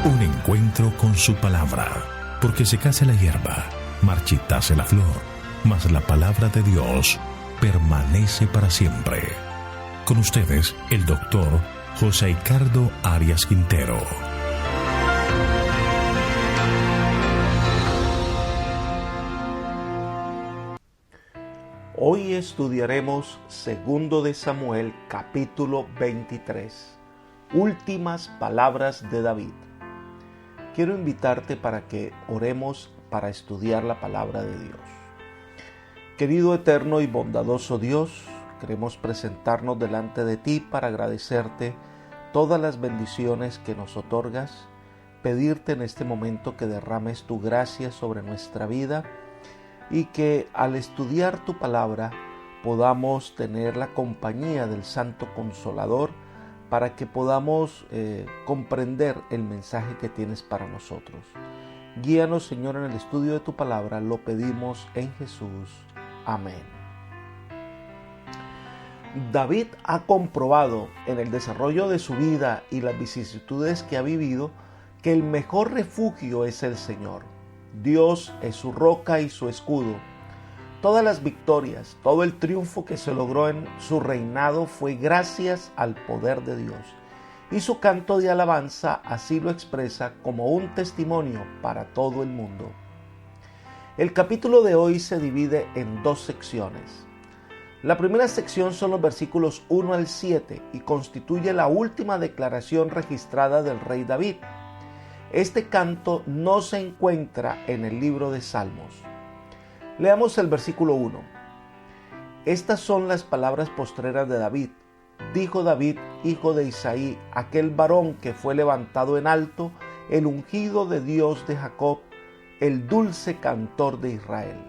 Un encuentro con su palabra, porque secase la hierba, marchitase la flor, mas la palabra de Dios permanece para siempre. Con ustedes, el doctor José Ricardo Arias Quintero. Hoy estudiaremos 2 de Samuel, capítulo 23, últimas palabras de David. Quiero invitarte para que oremos para estudiar la palabra de Dios. Querido, eterno y bondadoso Dios, queremos presentarnos delante de ti para agradecerte todas las bendiciones que nos otorgas, pedirte en este momento que derrames tu gracia sobre nuestra vida y que al estudiar tu palabra podamos tener la compañía del Santo Consolador para que podamos comprender el mensaje que tienes para nosotros. Guíanos, Señor, en el estudio de tu palabra, lo pedimos en Jesús. Amén. David ha comprobado en el desarrollo de su vida y las vicisitudes que ha vivido que el mejor refugio es el Señor. Dios es su roca y su escudo. Todas las victorias, todo el triunfo que se logró en su reinado fue gracias al poder de Dios. Y su canto de alabanza así lo expresa como un testimonio para todo el mundo. El capítulo de hoy se divide en dos secciones. La primera sección son los versículos 1 al 7 y constituye la última declaración registrada del rey David. Este canto no se encuentra en el libro de Salmos. Leamos el versículo 1. Estas son las palabras postreras de David. Dijo David, hijo de Isaí, aquel varón que fue levantado en alto, el ungido de Dios de Jacob, el dulce cantor de Israel.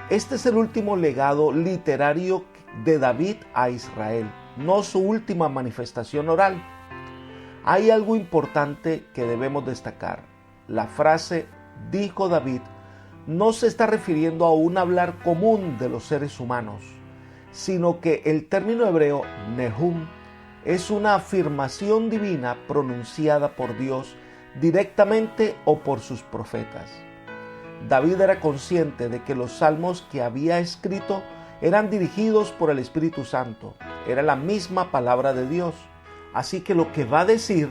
Este es el último legado literario de David a Israel, no su última manifestación oral. Hay algo importante que debemos destacar. La frase dijo David no se está refiriendo a un hablar común de los seres humanos, sino que el término hebreo nehum es una afirmación divina pronunciada por Dios directamente o por sus profetas. David era consciente de que los salmos que había escrito eran dirigidos por el Espíritu Santo. Era la misma palabra de Dios. Así que lo que va a decir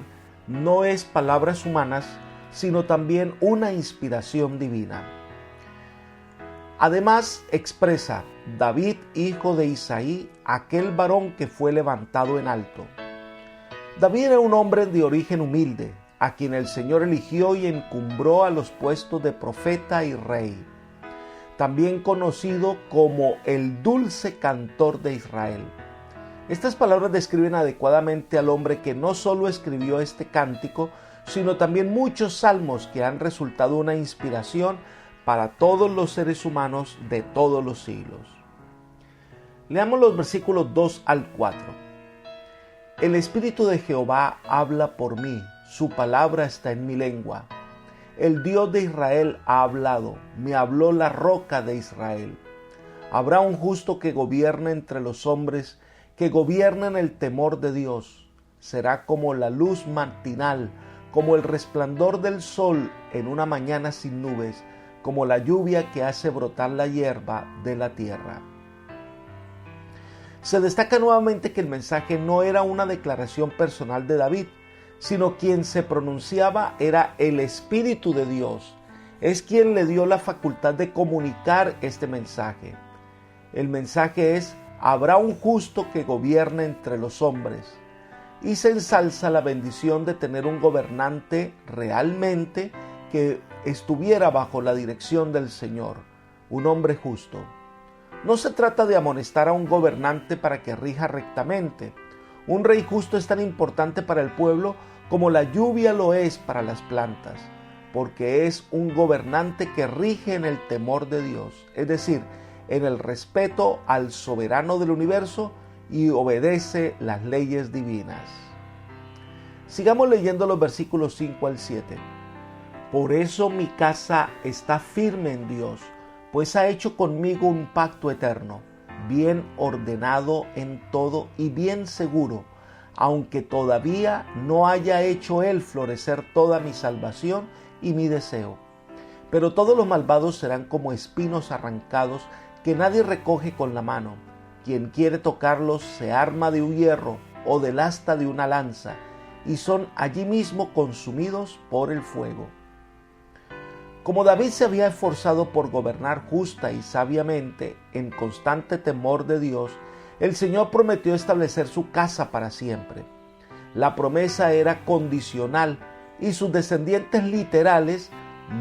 no es palabras humanas, sino también una inspiración divina. Además expresa, David, hijo de Isaí, aquel varón que fue levantado en alto. David era un hombre de origen humilde, a quien el Señor eligió y encumbró a los puestos de profeta y rey. También conocido como el dulce cantor de Israel. Estas palabras describen adecuadamente al hombre que no solo escribió este cántico, sino también muchos salmos que han resultado una inspiración para todos los seres humanos de todos los siglos. Leamos los versículos 2 al 4. El Espíritu de Jehová habla por mí, su palabra está en mi lengua. El Dios de Israel ha hablado, me habló la roca de Israel. Habrá un justo que gobierne entre los hombres, que gobierna en el temor de Dios. Será como la luz matinal, como el resplandor del sol en una mañana sin nubes, como la lluvia que hace brotar la hierba de la tierra. Se destaca nuevamente que el mensaje no era una declaración personal de David, sino quien se pronunciaba era el Espíritu de Dios. Es quien le dio la facultad de comunicar este mensaje. El mensaje es: habrá un justo que gobierne entre los hombres. Y se ensalza la bendición de tener un gobernante realmente que estuviera bajo la dirección del Señor, un hombre justo. No se trata de amonestar a un gobernante para que rija rectamente. Un rey justo es tan importante para el pueblo como la lluvia lo es para las plantas, porque es un gobernante que rige en el temor de Dios, es decir, en el respeto al soberano del universo y obedece las leyes divinas. Sigamos leyendo los versículos 5 al 7. Por eso mi casa está firme en Dios, pues ha hecho conmigo un pacto eterno, bien ordenado en todo y bien seguro. aunque todavía no haya hecho él florecer toda mi salvación y mi deseo. Pero todos los malvados serán como espinos arrancados que nadie recoge con la mano. Quien quiere tocarlos se arma de un hierro o del asta de una lanza, y son allí mismo consumidos por el fuego. Como David se había esforzado por gobernar justa y sabiamente, en constante temor de Dios, el Señor prometió establecer su casa para siempre. La promesa era condicional y sus descendientes literales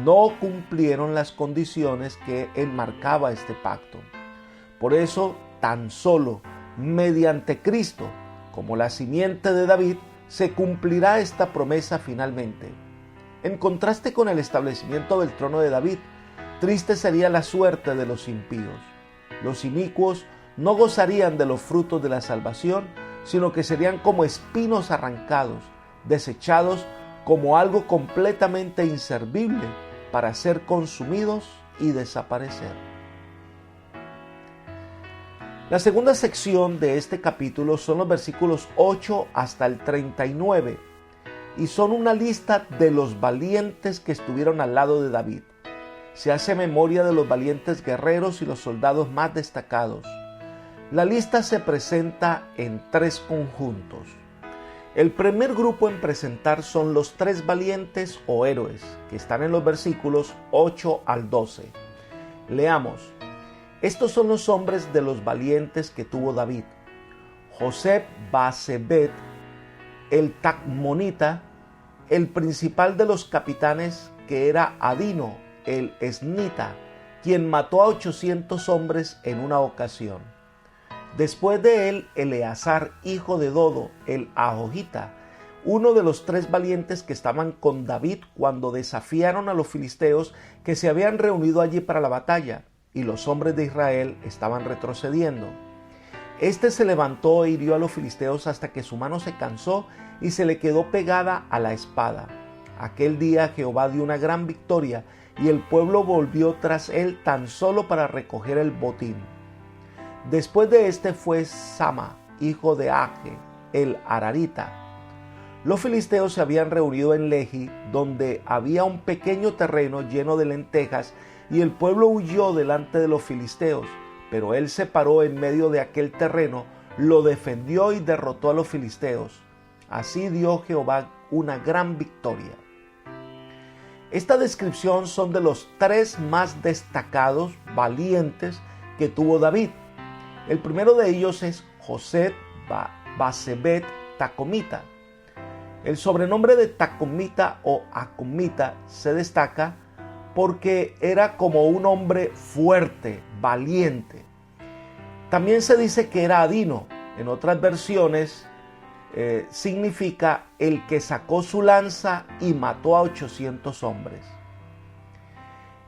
no cumplieron las condiciones que enmarcaba este pacto. Por eso, tan solo mediante Cristo, como la simiente de David, se cumplirá esta promesa finalmente. En contraste con el establecimiento del trono de David, triste sería la suerte de los impíos. Los inicuos no gozarían de los frutos de la salvación, sino que serían como espinos arrancados, desechados como algo completamente inservible para ser consumidos y desaparecer. La segunda sección de este capítulo son los versículos 8 hasta el 39 y son una lista de los valientes que estuvieron al lado de David. Se hace memoria de los valientes guerreros y los soldados más destacados. La lista se presenta en tres conjuntos. El primer grupo en presentar son los tres valientes o héroes, que están en los versículos 8 al 12. Leamos. Estos son los hombres de los valientes que tuvo David: Joseb-Basebet, el Tacmonita, el principal de los capitanes, que era Adino, el Esnita, quien mató a 800 hombres en una ocasión. Después de él, Eleazar, hijo de Dodo, el Ahojita, uno de los tres valientes que estaban con David cuando desafiaron a los filisteos que se habían reunido allí para la batalla, y los hombres de Israel estaban retrocediendo. Este se levantó e hirió a los filisteos hasta que su mano se cansó y se le quedó pegada a la espada. Aquel día Jehová dio una gran victoria y el pueblo volvió tras él tan solo para recoger el botín. Después de este fue Sama, hijo de Age, el Ararita. Los filisteos se habían reunido en Lehi, donde había un pequeño terreno lleno de lentejas, y el pueblo huyó delante de los filisteos, pero él se paró en medio de aquel terreno, lo defendió y derrotó a los filisteos. Así dio Jehová una gran victoria. Esta descripción son de los tres más destacados, valientes, que tuvo David. El primero de ellos es Joseb-Basebet Tacomita. El sobrenombre de Tacomita o Acomita se destaca porque era como un hombre fuerte, valiente. También se dice que era Adino. En otras versiones significa el que sacó su lanza y mató a 800 hombres.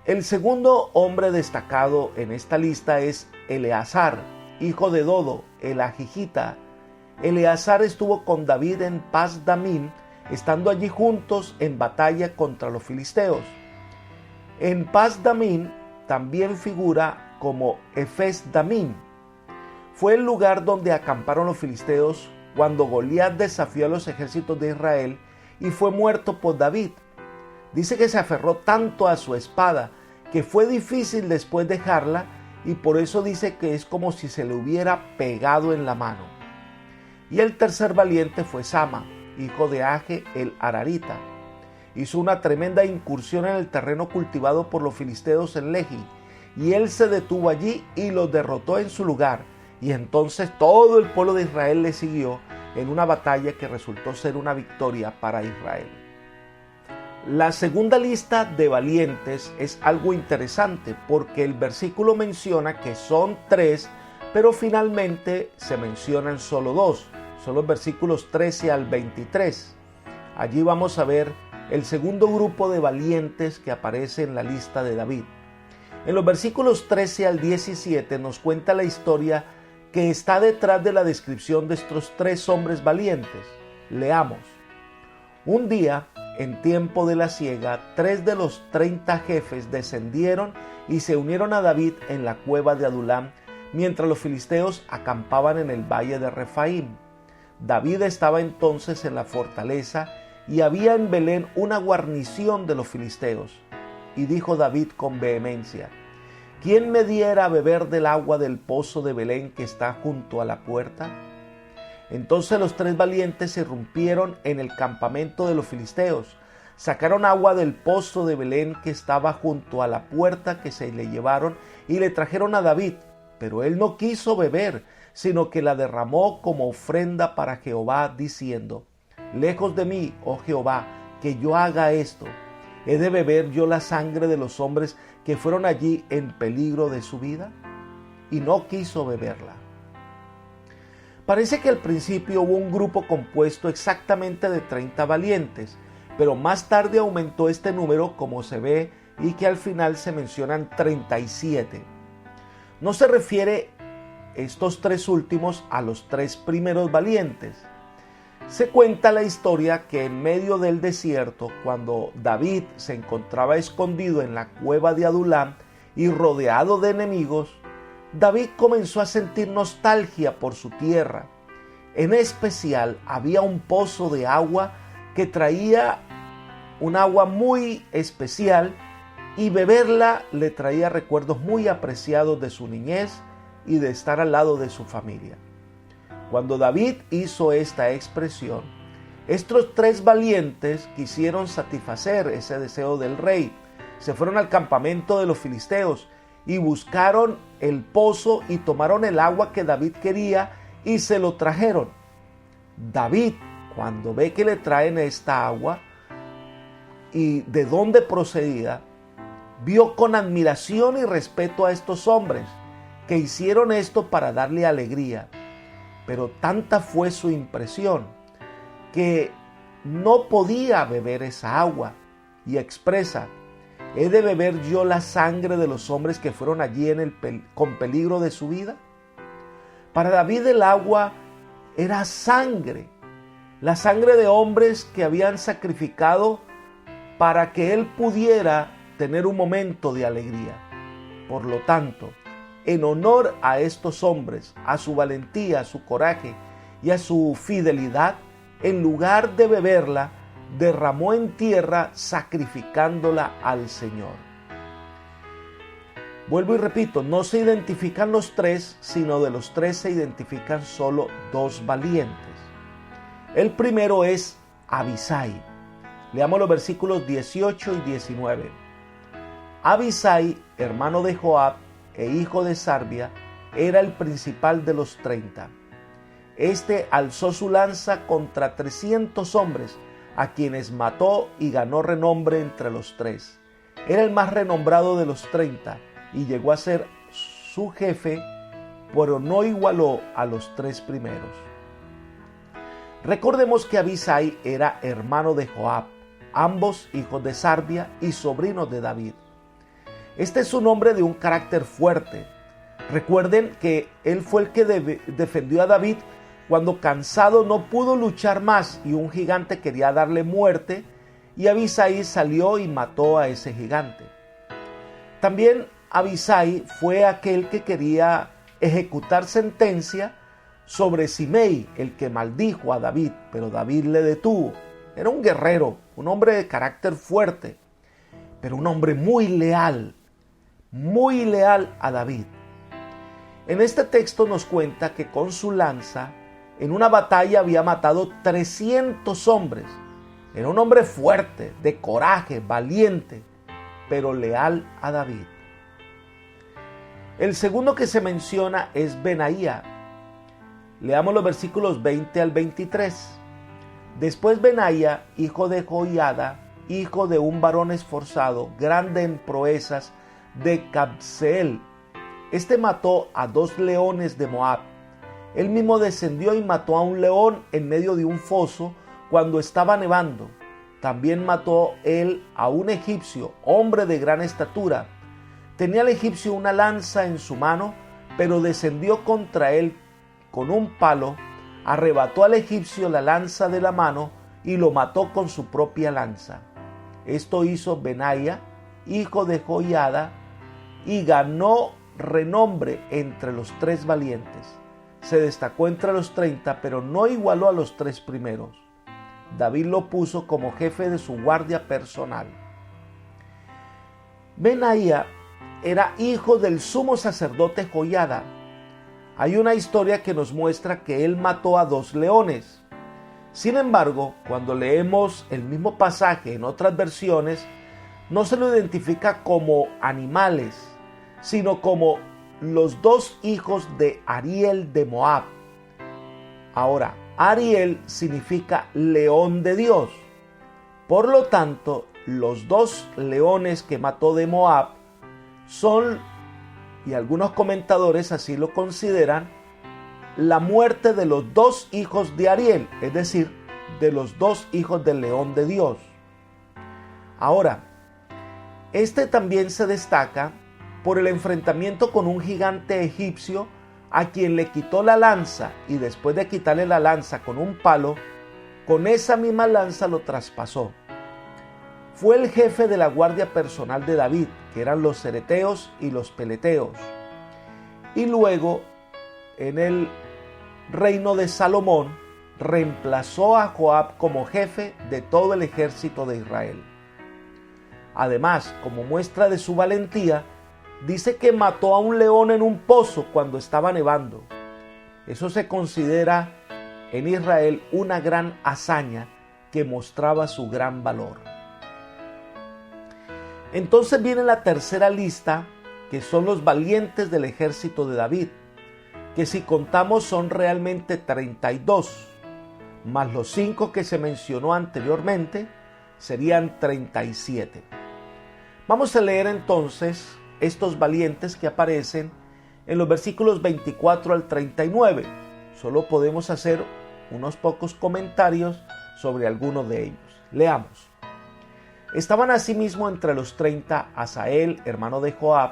El segundo hombre destacado en esta lista es Eleazar, hijo de Dodo, el Ahijita. Eleazar estuvo con David en Pas-Damim, estando allí juntos en batalla contra los filisteos. En Pas-Damim también figura como Efes-Damim. Fue el lugar donde acamparon los filisteos cuando Goliat desafió a los ejércitos de Israel y fue muerto por David. Dice que se aferró tanto a su espada que fue difícil después dejarla, y por eso dice que es como si se le hubiera pegado en la mano. Y el tercer valiente fue Sama, hijo de Age el Ararita. Hizo una tremenda incursión en el terreno cultivado por los filisteos en Lehi, y él se detuvo allí y los derrotó en su lugar, y entonces todo el pueblo de Israel le siguió en una batalla que resultó ser una victoria para Israel. La segunda lista de valientes es algo interesante porque el versículo menciona que son tres, pero finalmente se mencionan solo dos. Son los versículos 13 al 23. Allí vamos a ver el segundo grupo de valientes que aparece en la lista de David. En los versículos 13 al 17 nos cuenta la historia que está detrás de la descripción de estos tres hombres valientes. Leamos. Un día, en tiempo de la siega, 3 de los 30 jefes descendieron y se unieron a David en la cueva de Adulam, mientras los filisteos acampaban en el valle de Refaim. David estaba entonces en la fortaleza y había en Belén una guarnición de los filisteos. Y dijo David con vehemencia: ¿quién me diera a beber del agua del pozo de Belén que está junto a la puerta? Entonces los tres valientes se irrumpieron en el campamento de los filisteos, sacaron agua del pozo de Belén que estaba junto a la puerta, que se le llevaron y le trajeron a David. Pero él no quiso beber, sino que la derramó como ofrenda para Jehová, diciendo: lejos de mí, oh Jehová, que yo haga esto. ¿He de beber yo la sangre de los hombres que fueron allí en peligro de su vida? Y no quiso beberla. Parece que al principio hubo un grupo compuesto exactamente de 30 valientes, pero más tarde aumentó este número, como se ve, y que al final se mencionan 37. No se refiere estos tres últimos a los tres primeros valientes. Se cuenta la historia que en medio del desierto, cuando David se encontraba escondido en la cueva de Adulam y rodeado de enemigos, David comenzó a sentir nostalgia por su tierra. En especial, había un pozo de agua que traía un agua muy especial, y beberla le traía recuerdos muy apreciados de su niñez y de estar al lado de su familia. Cuando David hizo esta expresión, estos tres valientes quisieron satisfacer ese deseo del rey. Se fueron al campamento de los filisteos y buscaron el pozo y tomaron el agua que David quería y se lo trajeron. David, cuando ve que le traen esta agua y de dónde procedía, vio con admiración y respeto a estos hombres que hicieron esto para darle alegría. Pero tanta fue su impresión que no podía beber esa agua y expresa: ¿he de beber yo la sangre de los hombres que fueron allí con peligro de su vida? Para David el agua era sangre, la sangre de hombres que habían sacrificado para que él pudiera tener un momento de alegría. Por lo tanto, en honor a estos hombres, a su valentía, a su coraje y a su fidelidad, en lugar de beberla, derramó en tierra sacrificándola al Señor. Vuelvo y repito, no se identifican los tres, sino de los tres se identifican solo dos valientes. El primero es Abisai. Leamos los versículos 18 y 19. Abisai, hermano de Joab e hijo de Sarbia, era el principal de los 30. Este alzó su lanza contra 300 hombres, a quienes mató y ganó renombre entre los tres. Era el más renombrado de los 30 y llegó a ser su jefe, pero no igualó a los tres primeros. Recordemos que Abisai era hermano de Joab, ambos hijos de Sarbia y sobrinos de David. Este es un hombre de un carácter fuerte. Recuerden que él fue el que defendió a David cuando cansado no pudo luchar más y un gigante quería darle muerte, y Abisai salió y mató a ese gigante. También Abisai fue aquel que quería ejecutar sentencia sobre Simei, el que maldijo a David, pero David le detuvo. Era un guerrero, un hombre de carácter fuerte, pero un hombre muy leal a David. En este texto nos cuenta que con su lanza, en una batalla había matado 300 hombres. Era un hombre fuerte, de coraje, valiente, pero leal a David. El segundo que se menciona es Benaía. Leamos los versículos 20 al 23. Después Benaía, hijo de Joiada, hijo de un varón esforzado, grande en proezas, de Cabseel. Este mató a 2 leones de Moab. Él mismo descendió y mató a un león en medio de un foso cuando estaba nevando. También mató él a un egipcio, hombre de gran estatura. Tenía el egipcio una lanza en su mano, pero descendió contra él con un palo, arrebató al egipcio la lanza de la mano y lo mató con su propia lanza. Esto hizo Benaía, hijo de Joiada, y ganó renombre entre los tres valientes. se destacó entre los 30, pero no igualó a los 3 primeros. David lo puso como jefe de su guardia personal. Benaía era hijo del sumo sacerdote Joiada. Hay una historia que nos muestra que él mató a 2 leones. Sin embargo, cuando leemos el mismo pasaje en otras versiones, no se lo identifica como animales, sino como los 2 hijos de Ariel de Moab. Ahora, Ariel significa león de Dios. Por lo tanto, los 2 leones que mató de Moab son, y algunos comentadores así lo consideran, la muerte de los 2 hijos de Ariel, es decir, de los 2 hijos del león de Dios. Ahora, este también se destaca por el enfrentamiento con un gigante egipcio a quien le quitó la lanza, y después de quitarle la lanza con un palo, con esa misma lanza lo traspasó. Fue el jefe de la guardia personal de David, que eran los cereteos y los peleteos. Y luego, en el reino de Salomón, reemplazó a Joab como jefe de todo el ejército de Israel. Además, como muestra de su valentía, dice que mató a un león en un pozo cuando estaba nevando. Eso se considera en Israel una gran hazaña que mostraba su gran valor. Entonces viene la tercera lista, que son los valientes del ejército de David, que si contamos son realmente 32, más los 5 que se mencionó anteriormente, serían 37. Vamos a leer entonces estos valientes que aparecen en los versículos 24 al 39. Solo podemos hacer unos pocos comentarios sobre algunos de ellos. Leamos. Estaban asimismo entre los 30 Asael, hermano de Joab,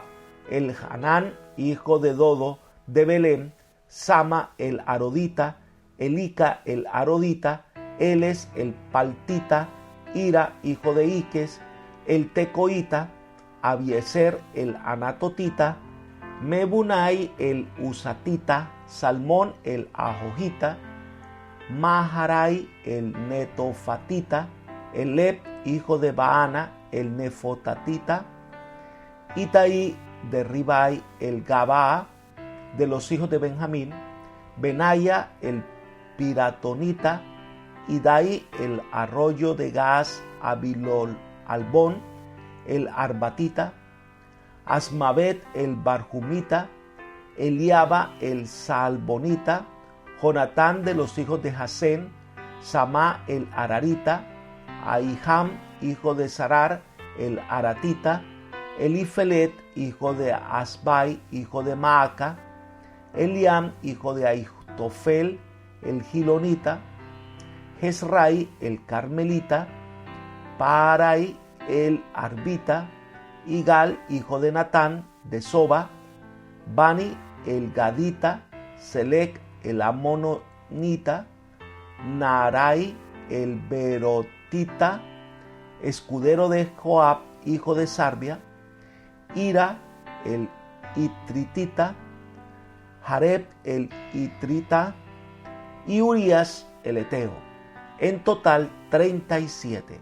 el Hanán, hijo de Dodo, de Belén, Sama el Arodita, Elica el Arodita, Eles el Paltita, Ira, hijo de Iques, el Tecoita, Abiezer el Anatotita, Mebunai el Usatita, Salmón el Ajojita, Maharai el Netofatita, Eleb, hijo de Baana, el Nefotatita, Itaí de Ribai el Gabaa, de los hijos de Benjamín, Benaya el Piratonita, Idai el arroyo de Gas, Abilol Albón, el Arbatita, Asmavet el Barjumita, Eliaba el Salbonita, Jonatán de los hijos de Jasén, Samá el Ararita, Ahijam, hijo de Sarar, el Aratita, Elifelet, hijo de Asbai, hijo de Maaca, Eliam, hijo de Ahitofel, el Gilonita, Jezrai, el Carmelita, Paarai, el Arbita, Igal, hijo de Natán, de Soba, Bani, el Gadita, Selec, el Amononita, Naarai, el Berotita, escudero de Joab, hijo de Sarbia, Ira, el Itritita, Jareb, el Itrita, y Urías, el Eteo. En total, 37.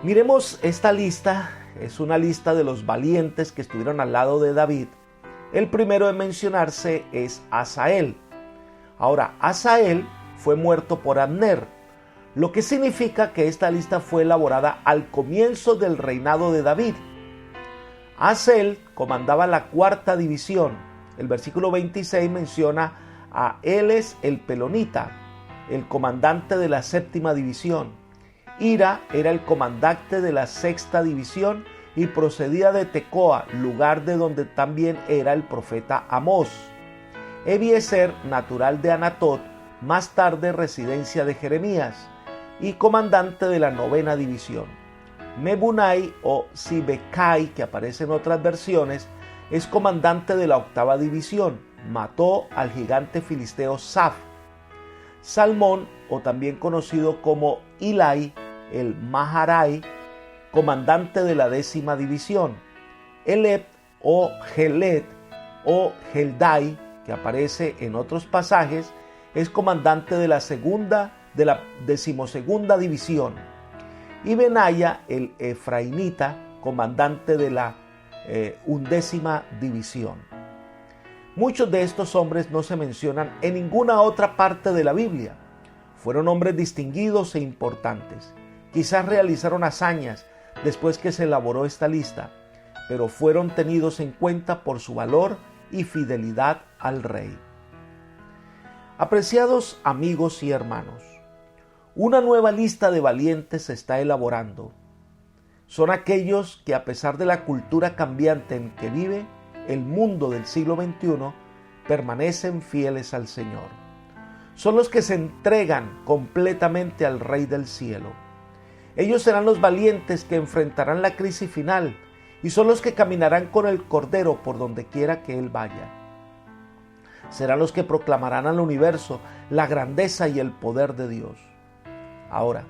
Miremos esta lista. Es una lista de los valientes que estuvieron al lado de David. El primero en mencionarse es Asael. Ahora, Asael fue muerto por Abner, lo que significa que esta lista fue elaborada al comienzo del reinado de David. Asael comandaba la 4ª división. El versículo 26 menciona a Eles el Pelonita, el comandante de la 7ª división. Ira era el comandante de la 6ª división y procedía de Tecoa, lugar de donde también era el profeta Amós. Ebiezer, natural de Anatot, más tarde residencia de Jeremías, y comandante de la 9ª división. Mebunai o Sibekai, que aparece en otras versiones, es comandante de la 8ª división. Mató al gigante filisteo Saf. Salmón, o también conocido como Ilai, el Maharai, comandante de la 10ª división. Eleb o Gelet o Geldai, que aparece en otros pasajes, es comandante de la 12ª división, y Benaya, el efrainita, comandante de la 11ª división. Muchos de estos hombres no se mencionan en ninguna otra parte de la Biblia. Fueron hombres distinguidos e importantes. Quizás realizaron hazañas después que se elaboró esta lista, pero fueron tenidos en cuenta por su valor y fidelidad al rey. Apreciados amigos y hermanos, una nueva lista de valientes se está elaborando. Son aquellos que, a pesar de la cultura cambiante en que vive el mundo del siglo XXI, permanecen fieles al Señor. Son los que se entregan completamente al Rey del cielo. Ellos serán los valientes que enfrentarán la crisis final y son los que caminarán con el Cordero por donde quiera que Él vaya. Serán los que proclamarán al universo la grandeza y el poder de Dios. Ahora,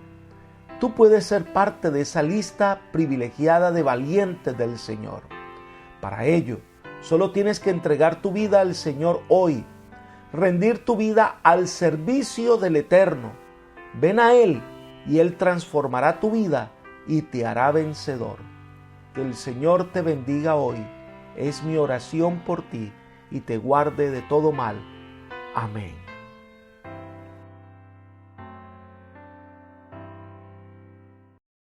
tú puedes ser parte de esa lista privilegiada de valientes del Señor. Para ello, solo tienes que entregar tu vida al Señor hoy, rendir tu vida al servicio del Eterno. Ven a Él y Él transformará tu vida y te hará vencedor. Que el Señor te bendiga hoy. Es mi oración por ti y te guarde de todo mal. Amén.